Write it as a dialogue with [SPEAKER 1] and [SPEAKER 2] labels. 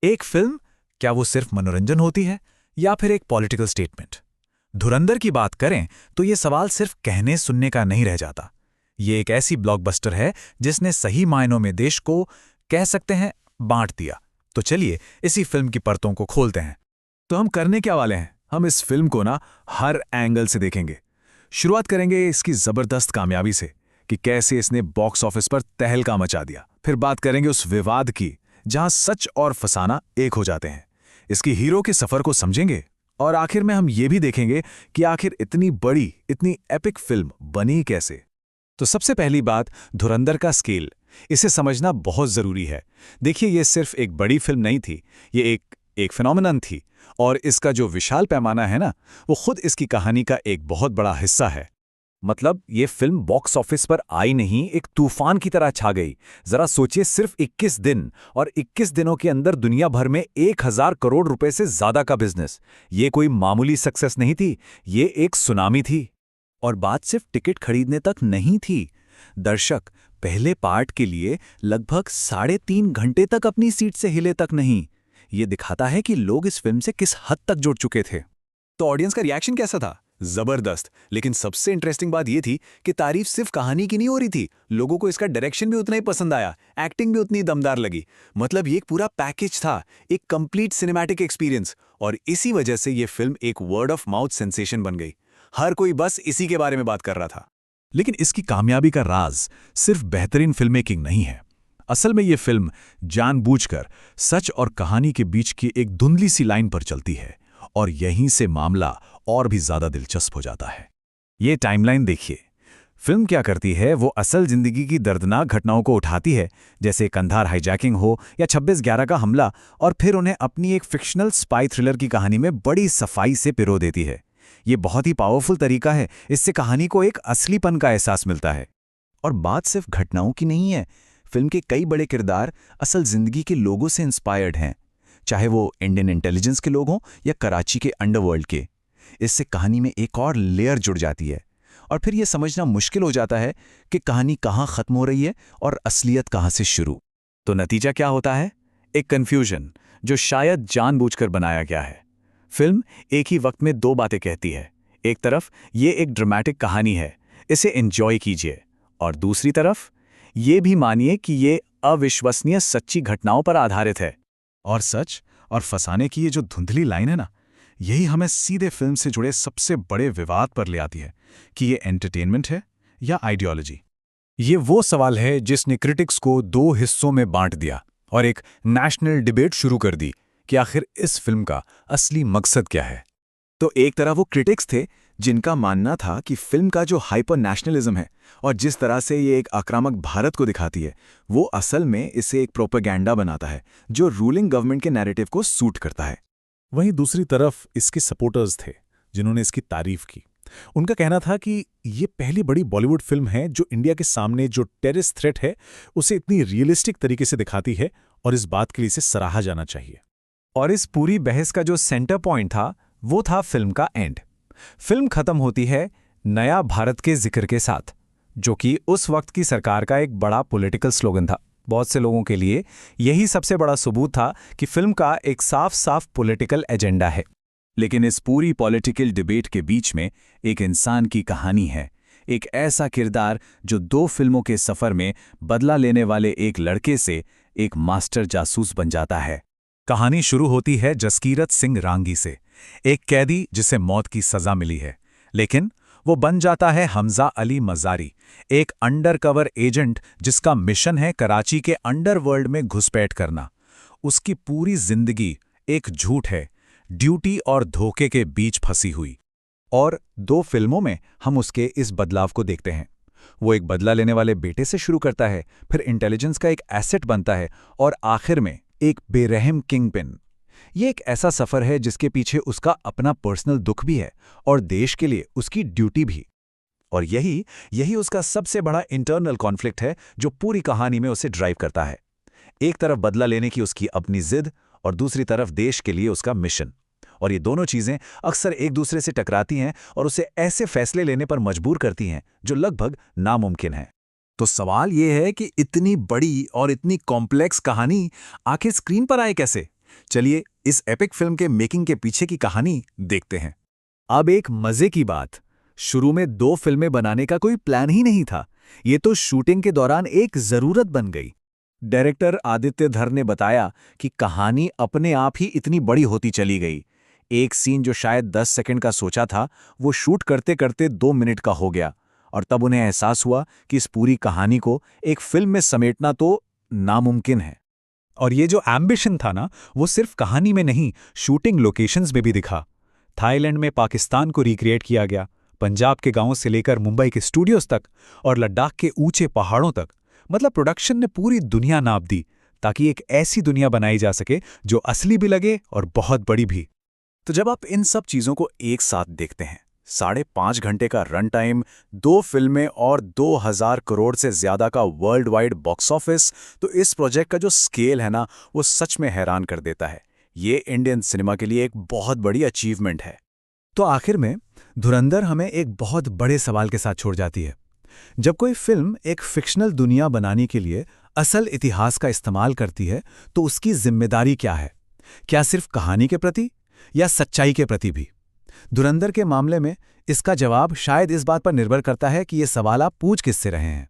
[SPEAKER 1] एक फिल्म, क्या वो सिर्फ मनोरंजन होती है या फिर एक पॉलिटिकल स्टेटमेंट? धुरंधर की बात करें तो ये सवाल सिर्फ कहने सुनने का नहीं रह जाता। ये एक ऐसी ब्लॉकबस्टर है जिसने सही मायनों में देश को, कह सकते हैं, बांट दिया। तो चलिए इसी फिल्म की परतों को खोलते हैं। तो हम करने क्या वाले हैं? हम इस फिल्म को हर एंगल से देखेंगे। शुरुआत करेंगे इसकी जबरदस्त कामयाबी से कि कैसे इसने बॉक्स ऑफिस पर तहलका मचा दिया। फिर बात करेंगे उस विवाद की जहां सच और फसाना एक हो जाते हैं। इसकी हीरो के सफर को समझेंगे और आखिर में हम ये भी देखेंगे कि आखिर इतनी बड़ी, इतनी एपिक फिल्म बनी कैसे। तो सबसे पहली बात, धुरंधर का स्केल। इसे समझना बहुत जरूरी है। देखिए, ये सिर्फ एक बड़ी फिल्म नहीं थी, ये एक फिनोमिनन थी। और इसका जो विशाल पैमाना है वो खुद इसकी कहानी का एक बहुत बड़ा हिस्सा है। मतलब ये फिल्म बॉक्स ऑफिस पर आई नहीं, एक तूफान की तरह छा गई। जरा सोचिए, सिर्फ 21 दिन, और 21 दिनों के अंदर दुनिया भर में 1000 करोड़ रुपए से ज्यादा का बिजनेस। ये कोई मामूली सक्सेस नहीं थी, ये एक सुनामी थी। और बात सिर्फ टिकट खरीदने तक नहीं थी। दर्शक पहले पार्ट के लिए लगभग 3.5 घंटे तक अपनी सीट से हिले तक नहीं। ये दिखाता है कि लोग इस फिल्म से किस हद तक जुड़ चुके थे। तो ऑडियंस का रिएक्शन कैसा था? जबरदस्त। लेकिन सबसे इंटरेस्टिंग बात यह थी कि तारीफ सिर्फ कहानी की नहीं हो रही थी, लोगों को इसका डायरेक्शन भी उतना ही पसंद आया, एक्टिंग भी उतनी दमदार लगी। मतलब ये एक पूरा पैकेज था, एक कंप्लीट सिनेमैटिक एक्सपीरियंस। और इसी वजह से ये फिल्म एक वर्ड ऑफ माउथ सेंसेशन बन गई। हर कोई बस इसी के बारे में बात कर रहा था। लेकिन इसकी कामयाबी का राज सिर्फ बेहतरीन फिल्म मेकिंग नहीं है। असल में ये फिल्म जानबूझकर सच और कहानी के बीच की एक धुंधली सी लाइन पर चलती है, और यहीं से मामला और भी ज्यादा दिलचस्प हो जाता है। ये टाइमलाइन देखिए। फिल्म क्या करती है, वो असल जिंदगी की दर्दनाक घटनाओं को उठाती है, जैसे कंधार हाईजैकिंग हो या 26/11 का हमला, और फिर उन्हें अपनी एक फिक्शनल स्पाई थ्रिलर की कहानी में बड़ी सफाई से पिरो देती है। ये बहुत ही पावरफुल तरीका है, इससे कहानी को एक असलीपन का एहसास मिलता है। और बात सिर्फ घटनाओं की नहीं है, फिल्म के कई बड़े किरदार असल जिंदगी के लोगों से इंस्पायर्ड हैं, चाहे वो इंडियन इंटेलिजेंस के लोग हों या कराची के अंडरवर्ल्ड के। इससे कहानी में एक और लेयर जुड़ जाती है, और फिर यह समझना मुश्किल हो जाता है कि कहानी कहाँ खत्म हो रही है और असलियत कहाँ से शुरू। तो नतीजा क्या होता है? एक कन्फ्यूजन जो शायद जानबूझकर बनाया गया है। फिल्म एक ही वक्त में दो बातें कहती है। एक तरफ ये एक ड्रामेटिक कहानी है, इसे एंजॉय कीजिए, और दूसरी तरफ ये भी मानिए कि ये अविश्वसनीय सच्ची घटनाओं पर आधारित है। और सच और फसाने की ये जो धुंधली लाइन है यही हमें सीधे फिल्म से जुड़े सबसे बड़े विवाद पर ले आती है कि ये एंटरटेनमेंट है या आइडियोलॉजी। ये वो सवाल है जिसने क्रिटिक्स को दो हिस्सों में बांट दिया और एक नेशनल डिबेट शुरू कर दी कि आखिर इस फिल्म का असली मकसद क्या है। तो एक तरह वो क्रिटिक्स थे जिनका मानना था कि फिल्म का जो हाइपर नेशनलिज्म है और जिस तरह से ये एक आक्रामक भारत को दिखाती है, वो असल में इसे एक प्रोपेगेंडा बनाता है जो रूलिंग गवर्नमेंट के नैरेटिव को सूट करता है।
[SPEAKER 2] वहीं दूसरी तरफ इसके सपोर्टर्स थे जिन्होंने इसकी तारीफ की। उनका कहना था कि ये पहली बड़ी बॉलीवुड फिल्म है जो इंडिया के सामने जो टेररिस्ट थ्रेट है उसे इतनी रियलिस्टिक तरीके से दिखाती है, और इस बात के लिए इसे सराहा जाना चाहिए।
[SPEAKER 1] और इस पूरी बहस का जो सेंटर पॉइंट था वो था फिल्म का एंड। फिल्म खत्म होती है नया भारत के जिक्र के साथ, जो कि उस वक्त की सरकार का एक बड़ा पॉलिटिकल स्लोगन था। बहुत से लोगों के लिए यही सबसे बड़ा सबूत था कि फिल्म का एक साफ साफ पॉलिटिकल एजेंडा है। लेकिन इस पूरी पॉलिटिकल डिबेट के बीच में एक इंसान की कहानी है, एक ऐसा किरदार जो 2 फिल्मों के सफर में बदला लेने वाले एक लड़के से एक मास्टर जासूस बन जाता है। कहानी शुरू होती है जसकीरत सिंह रांगी से, एक कैदी जिसे मौत की सजा मिली है, लेकिन वो बन जाता है हमजा अली मज़ारी, एक अंडरकवर एजेंट जिसका मिशन है कराची के अंडरवर्ल्ड में घुसपैठ करना। उसकी पूरी जिंदगी एक झूठ है, ड्यूटी और धोखे के बीच फंसी हुई। और 2 फिल्मों में हम उसके इस बदलाव को देखते हैं। वो एक बदला लेने वाले बेटे से शुरू करता है, फिर इंटेलिजेंस का एक एसेट बनता है, और आखिर में एक बेरहम किंगपिन। ये एक ऐसा सफर है जिसके पीछे उसका अपना पर्सनल दुख भी है और देश के लिए उसकी ड्यूटी भी। और यही उसका सबसे बड़ा इंटरनल कॉन्फ्लिक्ट है जो पूरी कहानी में उसे ड्राइव करता है। एक तरफ बदला लेने की उसकी अपनी जिद और दूसरी तरफ देश के लिए उसका मिशन। और ये दोनों चीजें अक्सर एक दूसरे से टकराती हैं और उसे ऐसे फैसले लेने पर मजबूर करती हैं जो लगभग नामुमकिन है। तो सवाल ये है कि इतनी बड़ी और इतनी कॉम्प्लेक्स कहानी आखिर स्क्रीन पर आए कैसे? चलिए इस एपिक फिल्म के मेकिंग के पीछे की कहानी देखते हैं।
[SPEAKER 3] अब एक मजे की बात, शुरू में 2 फिल्में बनाने का कोई प्लान ही नहीं था। ये तो शूटिंग के दौरान एक जरूरत बन गई।
[SPEAKER 1] डायरेक्टर आदित्य धर ने बताया कि कहानी अपने आप ही इतनी बड़ी होती चली गई। एक सीन जो शायद 10 सेकंड का सोचा था, वो शूट करते करते 2 मिनट का हो गया, और तब उन्हें एहसास हुआ कि इस पूरी कहानी को एक फिल्म में समेटना तो नामुमकिन है।
[SPEAKER 3] और ये जो एम्बिशन था ना, वो सिर्फ कहानी में नहीं, शूटिंग लोकेशंस में भी दिखा। थाईलैंड में पाकिस्तान को रिक्रिएट किया गया, पंजाब के गांवों से लेकर मुंबई के स्टूडियोज तक और लद्दाख के ऊंचे पहाड़ों तक। मतलब प्रोडक्शन ने पूरी दुनिया नाप दी, ताकि एक ऐसी दुनिया बनाई जा सके जो असली भी लगे और बहुत बड़ी भी।
[SPEAKER 1] तो जब आप इन सब चीजों को एक साथ देखते हैं, 5.5 घंटे का रन टाइम, 2 फिल्में और 2000 करोड़ से ज्यादा का वर्ल्ड वाइड बॉक्स ऑफिस, तो इस प्रोजेक्ट का जो स्केल है ना, वो सच में हैरान कर देता है। ये इंडियन सिनेमा के लिए एक बहुत बड़ी अचीवमेंट है।
[SPEAKER 3] तो आखिर में धुरंधर हमें एक बहुत बड़े सवाल के साथ छोड़ जाती है। जब कोई फिल्म एक फिक्शनल दुनिया बनाने के लिए असल इतिहास का इस्तेमाल करती है, तो उसकी जिम्मेदारी क्या है? क्या सिर्फ कहानी के प्रति या सच्चाई के प्रति भी? धुरंधर के मामले में इसका जवाब शायद इस बात पर निर्भर करता है कि ये सवाल आप पूछ किससे रहे हैं।